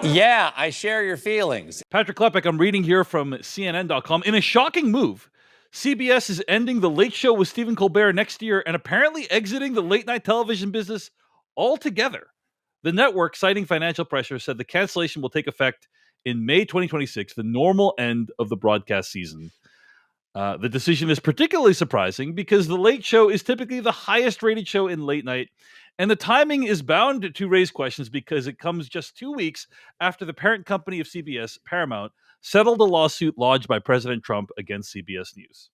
Yeah, I share your feelings. Patrick Klepek, I'm reading here from CNN.com. In a shocking move, CBS is ending The Late Show with Stephen Colbert next year and apparently exiting the late-night television business altogether. The network, citing financial pressure, said the cancellation will take effect in May 2026, the normal end of the broadcast season. The decision is particularly surprising because The Late Show is typically the highest-rated show in late night, and the timing is bound to raise questions because it comes just 2 weeks after the parent company of CBS, Paramount, settled a lawsuit lodged by President Trump against CBS News.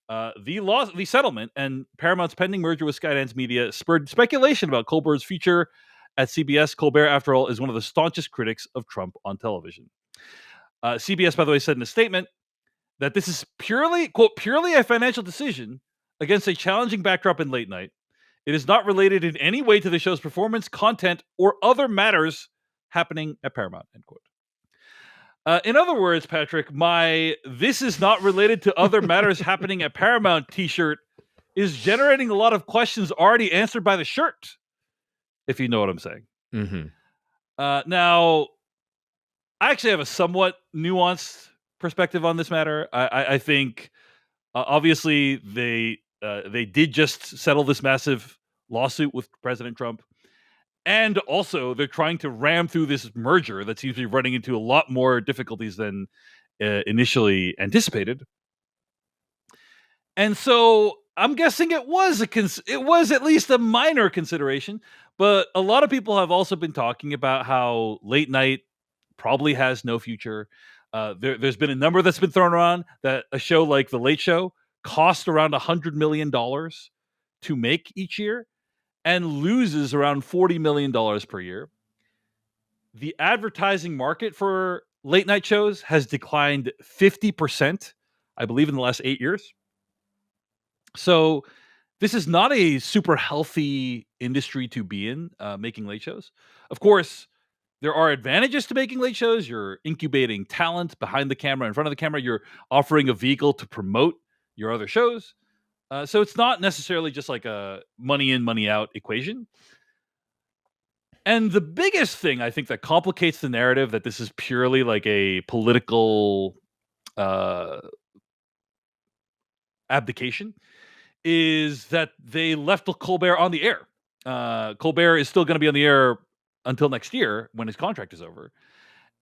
The settlement and Paramount's pending merger with Skydance Media spurred speculation about Colbert's future at CBS. Colbert, after all, is one of the staunchest critics of Trump on television. CBS, by the way, said in a statement that this is purely, quote, purely a financial decision against a challenging backdrop in late night. It is not related in any way to the show's performance, content, or other matters happening at Paramount, end quote. In other words, Patrick, my "this is not related to other matters happening at Paramount" t-shirt is generating a lot of questions already answered by the shirt, if you know what I'm saying. Mm-hmm. Now, I actually have a somewhat nuanced perspective on this matter. I think, obviously, they did just settle this massive lawsuit with President Trump. And also, they're trying to ram through this merger that seems to be running into a lot more difficulties than initially anticipated. And so I'm guessing it was at least a minor consideration. But a lot of people have also been talking about how late night probably has no future. There's been a number that's been thrown around that a show like The Late Show costs around $100 million to make each year and loses around $40 million per year. The advertising market for late night shows has declined 50%, I believe, in the last 8 years. So this is not a super healthy industry to be in, making late shows. Of course, there are advantages to making late shows. You're incubating talent behind the camera, in front of the camera. You're offering a vehicle to promote your other shows. So it's not necessarily just like a money in, money out equation. And the biggest thing I think that complicates the narrative that this is purely like a political abdication is that they left Colbert on the air. Colbert is still going to be on the air until next year when his contract is over.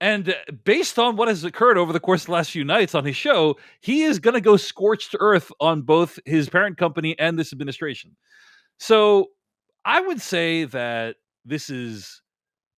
And based on what has occurred over the course of the last few nights on his show, he is going to go scorched earth on both his parent company and this administration. So I would say that this is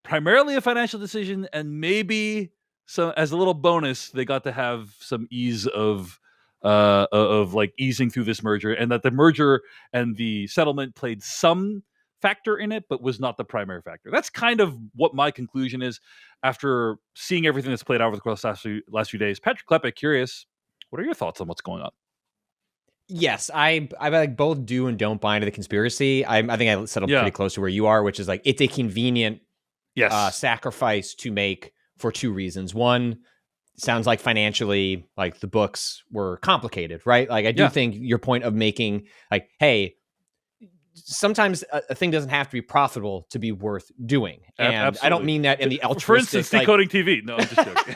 primarily a financial decision, and maybe as a little bonus, they got to have some ease of like easing through this merger, and that the merger and the settlement played some factor in it, but was not the primary factor. That's kind of what my conclusion is after seeing everything that's played out over the course of the last few days. Patrick Klepek, curious, what are your thoughts on what's going on? Yes, I like both do and don't buy into the conspiracy. I think I settled pretty close to where you are, which is like it's a convenient sacrifice to make for two reasons. One, sounds like financially, like the books were complicated, right? Like I do think your point of making like, hey, sometimes a thing doesn't have to be profitable to be worth doing. And absolutely. I don't mean that in the altruistic... For instance, decoding TV. No, I'm just joking.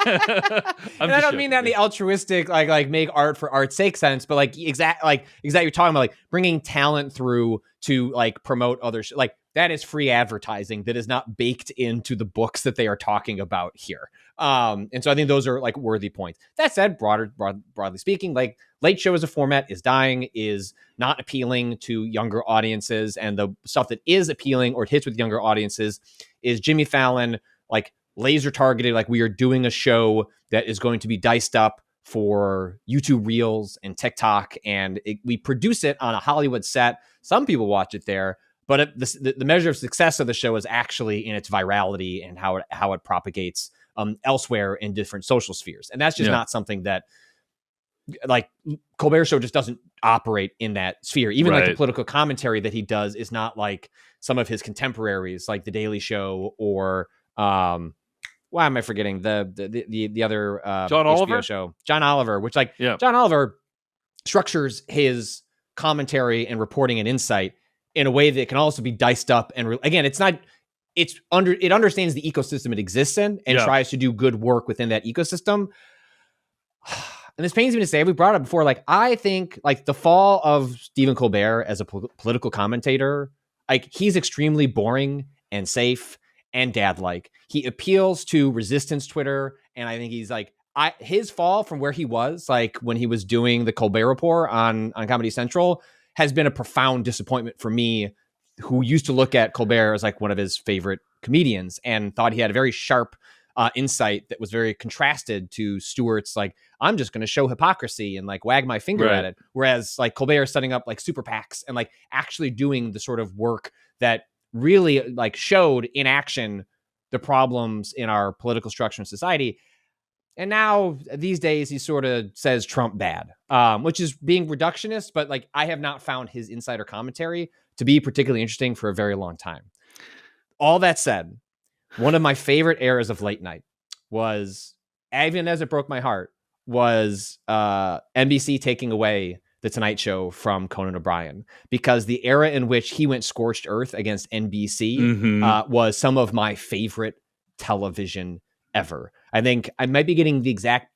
I don't mean that in the altruistic, like make art for art's sake sense, but like exactly you're talking about, like bringing talent through to like promote others. Like that is free advertising that is not baked into the books that they are talking about here. And so I think those are like worthy points. That said, broadly speaking, like Late Show as a format is dying, is not appealing to younger audiences. And the stuff that is appealing or hits with younger audiences is Jimmy Fallon, like laser targeted, like we are doing a show that is going to be diced up for YouTube Reels and TikTok. And we produce it on a Hollywood set. Some people watch it there. But the measure of success of the show is actually in its virality and how it propagates elsewhere in different social spheres. And that's just not something that, like, Colbert Show just doesn't operate in that sphere. Even like the political commentary that he does is not like some of his contemporaries, like The Daily Show or why am I forgetting the other John HBO Oliver show, John Oliver, which John Oliver structures his commentary and reporting and insight in a way that can also be diced up. And again, it's not it understands the ecosystem it exists in and tries to do good work within that ecosystem. And this pains me to say, we brought it up before, like, I think like the fall of Stephen Colbert as a political commentator, like, he's extremely boring and safe and dad-like. He appeals to resistance Twitter, and I think he's like, his fall from where he was, like when he was doing the Colbert Report on Comedy Central, has been a profound disappointment for me, who used to look at Colbert as like one of his favorite comedians and thought he had a very sharp insight that was very contrasted to Stewart's, like, I'm just going to show hypocrisy and like wag my finger at it. Whereas like Colbert is setting up like super PACs and like actually doing the sort of work that really like showed in action the problems in our political structure and society. And now these days he sort of says Trump bad, which is being reductionist, but like I have not found his insider commentary to be particularly interesting for a very long time. All that said, one of my favorite eras of late night was, even as it broke my heart, was NBC taking away The Tonight Show from Conan O'Brien, because the era in which he went scorched earth against NBC was some of my favorite television ever. I think I might be getting the exact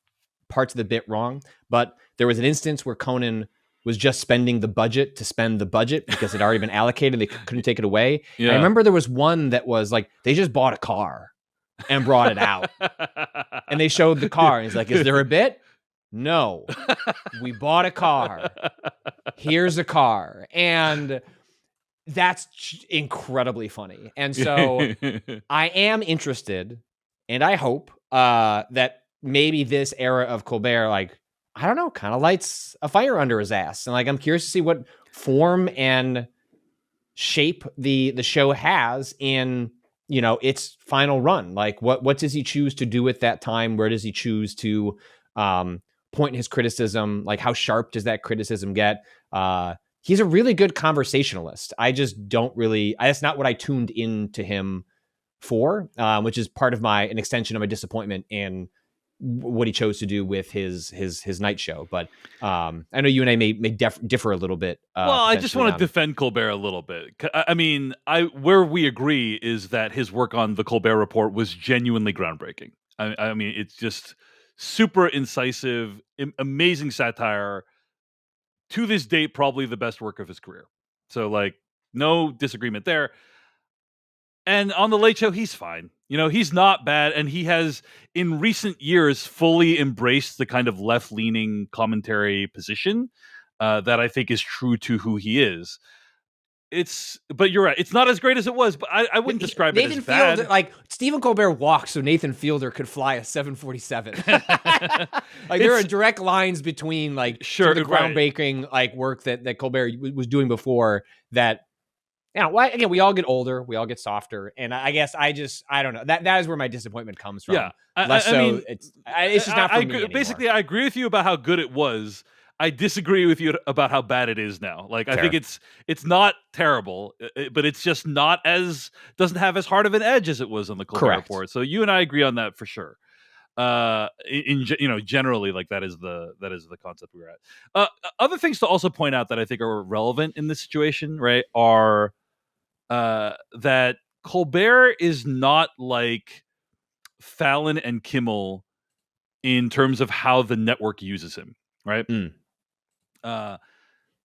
parts of the bit wrong, but there was an instance where Conan was just spending the budget to spend the budget because it had already been allocated. They couldn't take it away. Yeah. I remember there was one that was like, they just bought a car and brought it out. And they showed the car. And he's like, is there a bit? No. We bought a car. Here's a car. And that's incredibly funny. And so I am interested, and I hope that maybe this era of Colbert, like, I don't know, kind of lights a fire under his ass. And like, I'm curious to see what form and shape the show has in, you know, its final run. Like, what does he choose to do at that time? Where does he choose to point his criticism? Like, how sharp does that criticism get? He's a really good conversationalist. I just don't really, that's not what I tuned into him for, which is part of an extension of my disappointment in what he chose to do with his night show. But I know you and I may differ a little bit. Well, I just want to defend Colbert a little bit. I mean, where we agree is that his work on the Colbert Report was genuinely groundbreaking. I mean, it's just super incisive, amazing satire. To this date, probably the best work of his career. So, like, no disagreement there. And on the Late Show, he's fine. You know, he's not bad. And he has, in recent years, fully embraced the kind of left-leaning commentary position that I think is true to who he is. But you're right. It's not as great as it was, but I wouldn't describe it as bad. Like, Stephen Colbert walked so Nathan Fielder could fly a 747. Like, there are direct lines between, like, the groundbreaking like work that Colbert was doing before that. You know, again, we all get older, we all get softer, and I guess I don't know. That is where my disappointment comes from. Yeah, I mean, it's just not for me anymore. Basically, I agree with you about how good it was. I disagree with you about how bad it is now. Like, I think it's not terrible, but it's just doesn't have as hard of an edge as it was on the Colbert Report. So you and I agree on that for sure. Generally, like, that is the concept we're at. Other things to also point out that I think are relevant in this situation, right, are that Colbert is not like Fallon and Kimmel in terms of how the network uses him, right?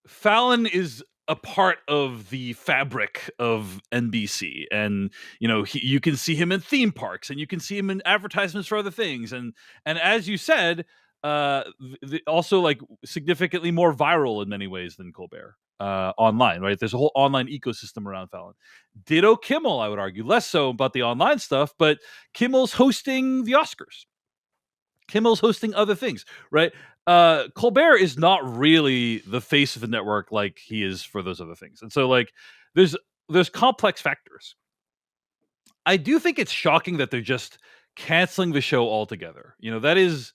Fallon is a part of the fabric of NBC, and you know, you can see him in theme parks, and you can see him in advertisements for other things, and as you said, also like significantly more viral in many ways than Colbert online, right? There's a whole online ecosystem around Fallon. Ditto Kimmel, I would argue, less so about the online stuff, but Kimmel's hosting the Oscars. Kimmel's hosting other things, right? Colbert is not really the face of the network like he is for those other things. And so, like, there's complex factors. I do think it's shocking that they're just canceling the show altogether. You know, that is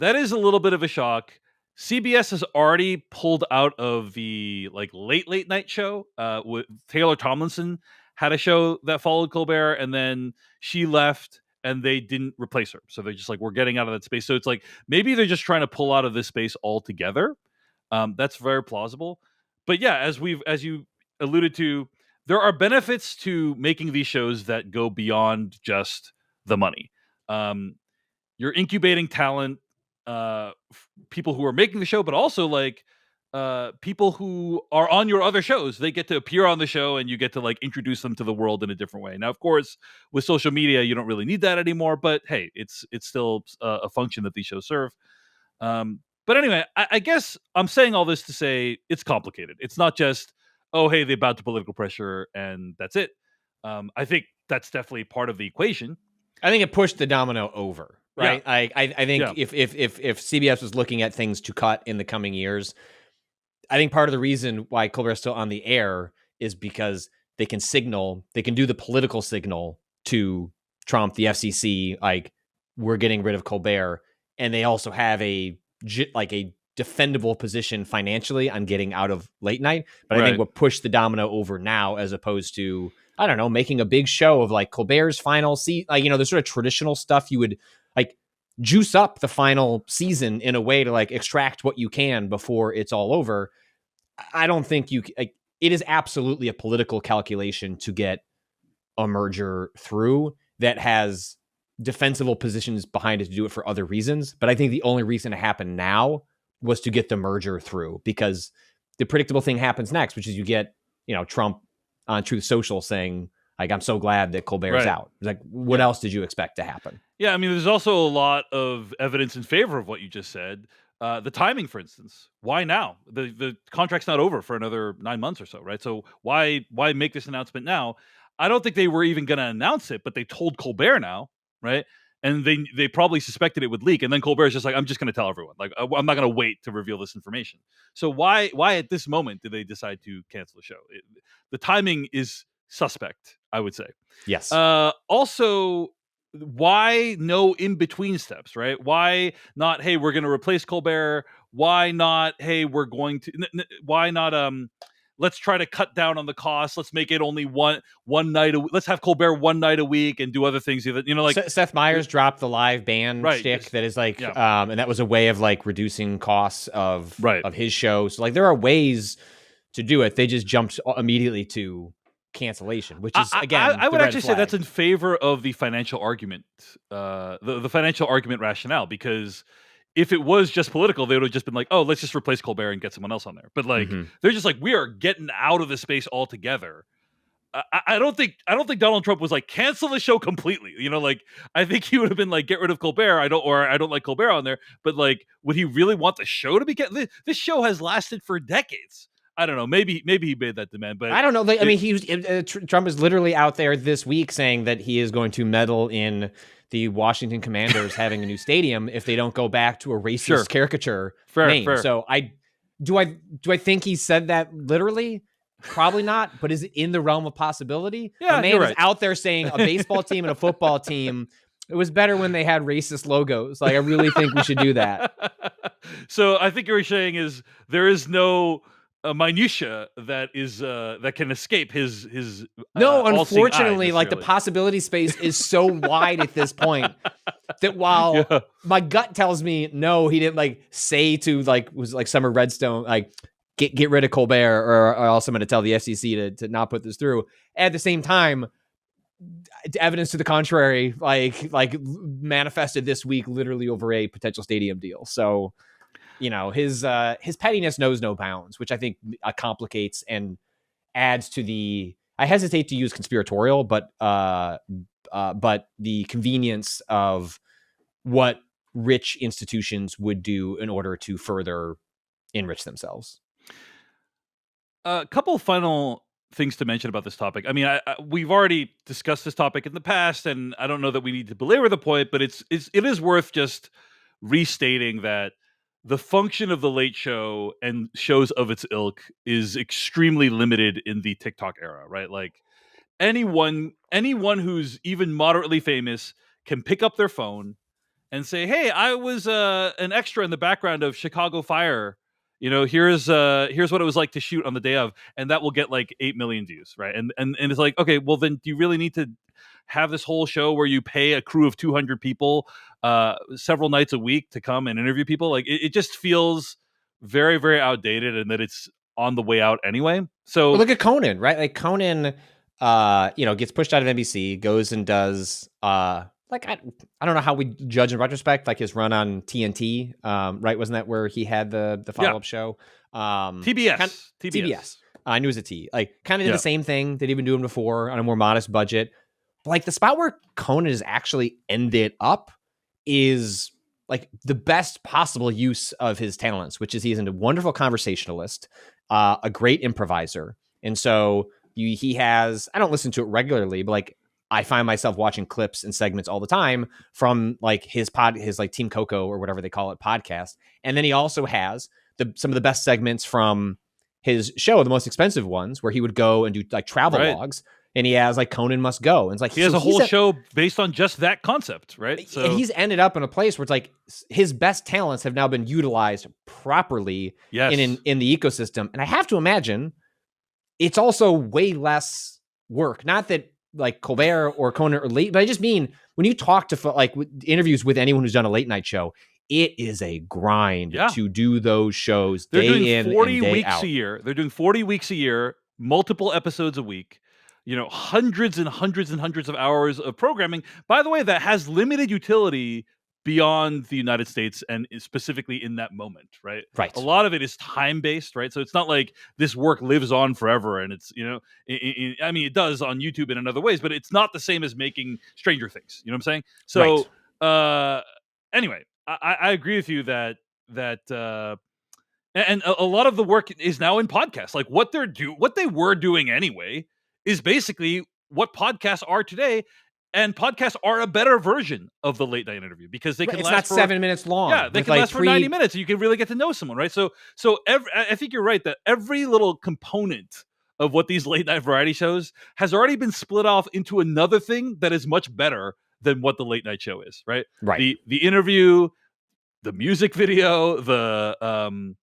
a little bit of a shock. CBS has already pulled out of the like late night show. With Taylor Tomlinson had a show that followed Colbert, and then she left, and they didn't replace her. So they're just like, we're getting out of that space. So it's like, maybe they're just trying to pull out of this space altogether. That's very plausible. But yeah, as you alluded to, there are benefits to making these shows that go beyond just the money. You're incubating talent, people who are making the show, but also like people who are on your other shows. They get to appear on the show, and you get to like introduce them to the world in a different way. Now, of course, with social media, you don't really need that anymore. But hey, it's still a function that these shows serve. But anyway, I guess I'm saying all this to say it's complicated. It's not just, oh, hey, they bowed to political pressure and that's it. I think that's definitely part of the equation. I think it pushed the domino over, right? Yeah. I think Yeah. if CBS was looking at things to cut in the coming years, I think part of the reason why Colbert's still on the air is because they can do the political signal to Trump, the FCC, like, we're getting rid of Colbert, and they also have a defendable position financially on getting out of late night. But I think what pushed the domino over now, as opposed to, I don't know, making a big show of like Colbert's final season, like, the sort of traditional stuff you would like juice up the final season in a way to like extract what you can before it's all over. I don't think it is absolutely a political calculation to get a merger through that has defensible positions behind it to do it for other reasons. But I think the only reason it happened now was to get the merger through, because the predictable thing happens next, which is you get, Trump on Truth Social saying, like, I'm so glad that Colbert's out. It's like, what else did you expect to happen? Yeah, I mean, there's also a lot of evidence in favor of what you just said. The timing, for instance. Why now? The contract's not over for another 9 months or so, right? So why make this announcement now? I don't think they were even going to announce it, but they told Colbert now, right? And they probably suspected it would leak, and then Colbert's just like, I'm just going to tell everyone. Like, I'm not going to wait to reveal this information. So why at this moment did they decide to cancel the show? The timing is suspect, I would say. Yes. Also, why no in between steps, right? Why not, hey, we're going to replace Colbert? Why not, hey, we're going to why not let's try to cut down on the cost. Let's make it only one night a week. Let's have Colbert one night a week and do other things. Like Seth Meyers dropped the live band shtick that is like, and that was a way of like reducing costs of his show. So like there are ways to do it. They just jumped immediately to cancellation, which is, again, I would actually say that's in favor of the financial argument, the financial argument rationale, because if it was just political, they would have just been like, oh, let's just replace Colbert and get someone else on there. But like, they're just like, we are getting out of the space altogether. I don't think Donald Trump was like, cancel the show completely. Like, I think he would have been like, get rid of Colbert. I don't like Colbert on there. But like, would he really want the show to be this show has lasted for decades. I don't know. Maybe he made that demand, but I don't know. I mean, Trump is literally out there this week saying that he is going to meddle in the Washington Commanders having a new stadium if they don't go back to a racist caricature name. Fair. So do I think he said that literally? Probably not. But is it in the realm of possibility? Yeah, the man is out there saying a baseball team and a football team, it was better when they had racist logos. Like, I really think we should do that. So I think what you're saying is there is no minutia that is that can escape his no, unfortunately, like, the necessarily. possibility space is so wide at this point that while my gut tells me no, he didn't like say to like, was like Summer Redstone, like, get rid of Colbert, or else I'm going to tell the FCC to not put this through. At the same time, evidence to the contrary, like manifested this week, literally over a potential stadium deal. So, his pettiness knows no bounds, which I think complicates and adds to the, I hesitate to use conspiratorial, but the convenience of what rich institutions would do in order to further enrich themselves. A couple of final things to mention about this topic. I mean, we've already discussed this topic in the past, and I don't know that we need to belabor the point, but it is worth just restating that the function of the Late Show and shows of its ilk is extremely limited in the TikTok era, right? Like, anyone who's even moderately famous can pick up their phone and say, "Hey, I was an extra in the background of Chicago Fire. Here's what it was like to shoot on the day of," and that will get like 8 million views, right? And it's like, okay, well then, do you really need to have this whole show where you pay a crew of 200 people several nights a week to come and interview people? Like, it just feels very, very outdated, and that it's on the way out anyway. So Well, look at Conan, right? Like Conan, gets pushed out of NBC, goes and does I don't know how we judge in retrospect, like his run on TNT, right? Wasn't that where he had the follow up show? TBS. TBS. I knew it was a T. Like kind of did Yeah. the same thing that he'd been doing before on a more modest budget. But like the spot where Conan has actually ended up is like the best possible use of his talents, which is he's a wonderful conversationalist, a great improviser. And so he has, I don't listen to it regularly, but like I find myself watching clips and segments all the time from like his like Team Coco or whatever they call it podcast. And then he also has some of the best segments from his show, the most expensive ones, where he would go and do like travel logs. And he has like Conan Must Go. And it's like he has a whole show based on just that concept, right? So, and he's ended up in a place where it's like his best talents have now been utilized properly in the ecosystem. And I have to imagine it's also way less work. Not that like Colbert or Conan are late, but I just mean when you talk to like interviews with anyone who's done a late night show, it is a grind to do those shows. They're day doing in 40 and day weeks out. a year. They're doing 40 weeks a year, multiple episodes a week. Hundreds and hundreds and hundreds of hours of programming. By the way, that has limited utility beyond the United States and specifically in that moment, right? Right. A lot of it is time-based, right? So it's not like this work lives on forever and it's, I mean, it does on YouTube and in other ways, but it's not the same as making Stranger Things. You know what I'm saying? So, anyway, I agree with you that and a lot of the work is now in podcasts. Like what they were doing anyway is basically what podcasts are today. And podcasts are a better version of the late night interview because they can last for 7 minutes long. Yeah, they can last for 90 minutes. And you can really get to know someone, right? So I think you're right that every little component of what these late night variety shows has already been split off into another thing that is much better than what the late night show is, right? Right. The interview, the music video, the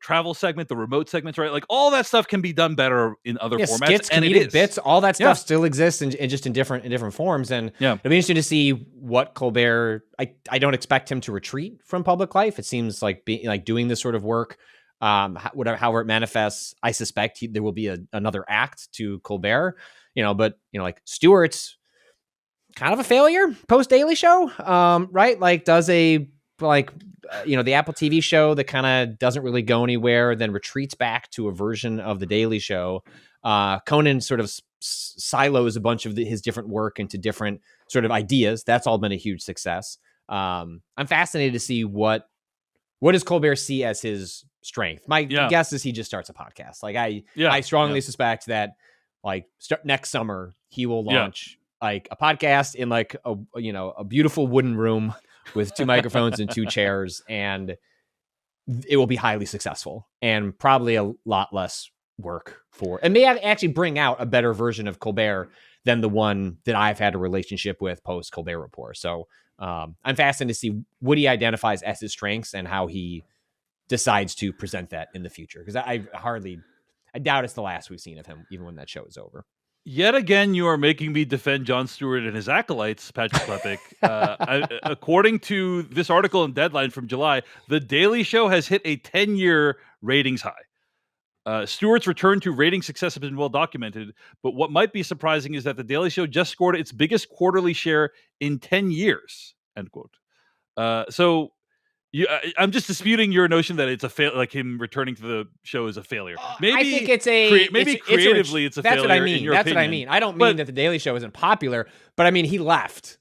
travel segment, the remote segments, right? Like all that stuff can be done better in other formats. Skits, and comedic bits, all that stuff still exists and just in different forms. And it'll be interesting to see what Colbert. I don't expect him to retreat from public life. It seems like doing this sort of work, however it manifests. I suspect there will be another act to Colbert. But Stewart's kind of a failure post Daily Show, right? Like does the Apple TV show that kind of doesn't really go anywhere, then retreats back to a version of the Daily Show. Conan sort of silos a bunch of his different work into different sort of ideas. That's all been a huge success. I'm fascinated to see what does Colbert see as his strength. My guess is he just starts a podcast. Like I strongly suspect that next summer he will launch like a podcast in like a beautiful wooden room with 2 microphones and 2 chairs, and it will be highly successful and probably a lot less work and may actually bring out a better version of Colbert than the one that I've had a relationship with post Colbert Report. So I'm fascinated to see what he identifies as his strengths and how he decides to present that in the future. Because I doubt it's the last we've seen of him, even when that show is over. Yet again, you are making me defend Jon Stewart and his acolytes, Patrick Klepek. According to this article in Deadline from July, The Daily Show has hit a 10-year ratings high. Stewart's return to rating success has been well documented, but what might be surprising is that The Daily Show just scored its biggest quarterly share in 10 years, end quote. So I'm just disputing your notion that it's a fail, like him returning to the show is a failure. Maybe I think it's creatively it's a failure. That's what I mean. In your that's opinion. what I mean. I don't mean that the Daily Show isn't popular, but I mean he left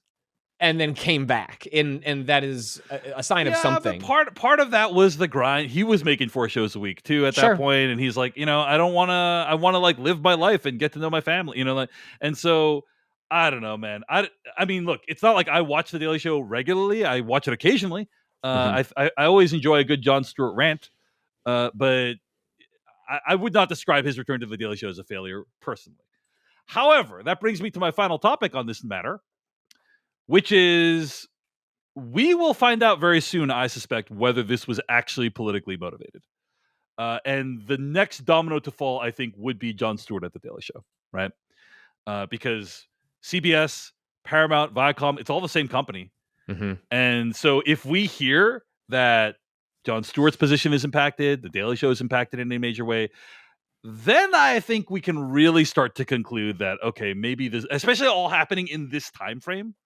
and then came back, and that is a sign of something. But part of that was the grind. He was making 4 shows a week too at that point, and he's like, I don't want to. I want to like live my life and get to know my family, and so. I don't know, man. I mean, look, it's not like I watch the Daily Show regularly. I watch it occasionally. I always enjoy a good Jon Stewart rant, but I would not describe his return to the Daily Show as a failure personally. However, that brings me to my final topic on this matter, which is we will find out very soon, I suspect, whether this was actually politically motivated. And the next domino to fall, I think, would be Jon Stewart at the Daily Show, right? Because CBS, Paramount, Viacom, it's all the same company. Mm-hmm. And so if we hear that Jon Stewart's position is impacted, the Daily Show is impacted in a major way, then I think we can really start to conclude that, okay, maybe this, especially all happening in this time frame,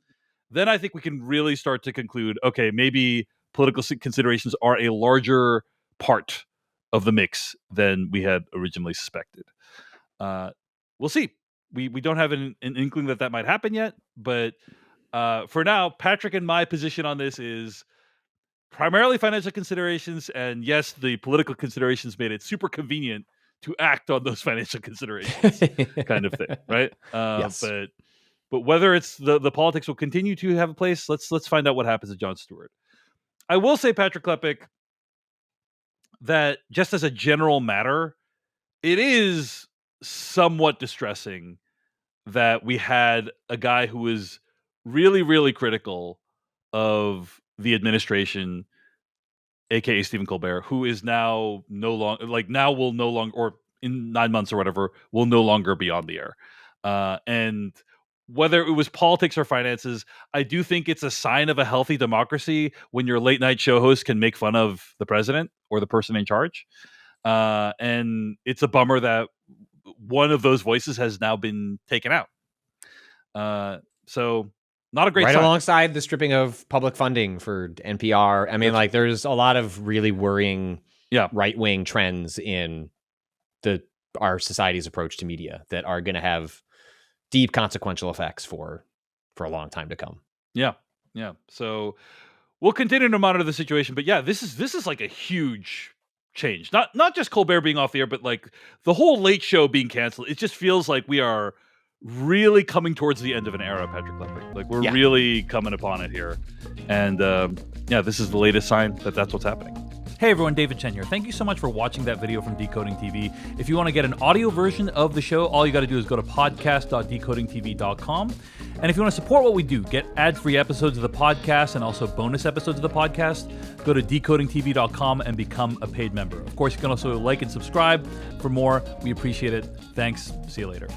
then I think we can really start to conclude, okay, maybe political considerations are a larger part of the mix than we had originally suspected. We'll see. We don't have an inkling that might happen yet, but for now, Patrick and my position on this is primarily financial considerations, and yes, the political considerations made it super convenient to act on those financial considerations, kind of thing, right? Yes. But whether it's the politics will continue to have a place, let's find out what happens to Jon Stewart. I will say, Patrick Klepek, that just as a general matter, it is somewhat distressing that we had a guy who was really, really critical of the administration, aka Stephen Colbert, who is now no longer, will no longer, or in 9 months or whatever, will no longer be on the air. And whether it was politics or finances, I do think it's a sign of a healthy democracy when your late night show host can make fun of the president or the person in charge. And it's a bummer that one of those voices has now been taken out. So not a great right sign. Alongside the stripping of public funding for NPR. I mean, there's a lot of really worrying right-wing trends in our society's approach to media that are going to have deep consequential effects for a long time to come. Yeah. So we'll continue to monitor the situation, but this is like a huge change. Not just Colbert being off the air, but like the whole Late Show being canceled. It just feels like we are really coming towards the end of an era, Patrick Klepek. Like we're really coming upon it here. And this is the latest sign that that's what's happening. Hey everyone, David Chen here. Thank you so much for watching that video from Decoding TV. If you want to get an audio version of the show, all you got to do is go to podcast.decodingtv.com. And if you want to support what we do, get ad-free episodes of the podcast and also bonus episodes of the podcast, go to decodingtv.com and become a paid member. Of course, you can also like and subscribe for more. We appreciate it. Thanks. See you later.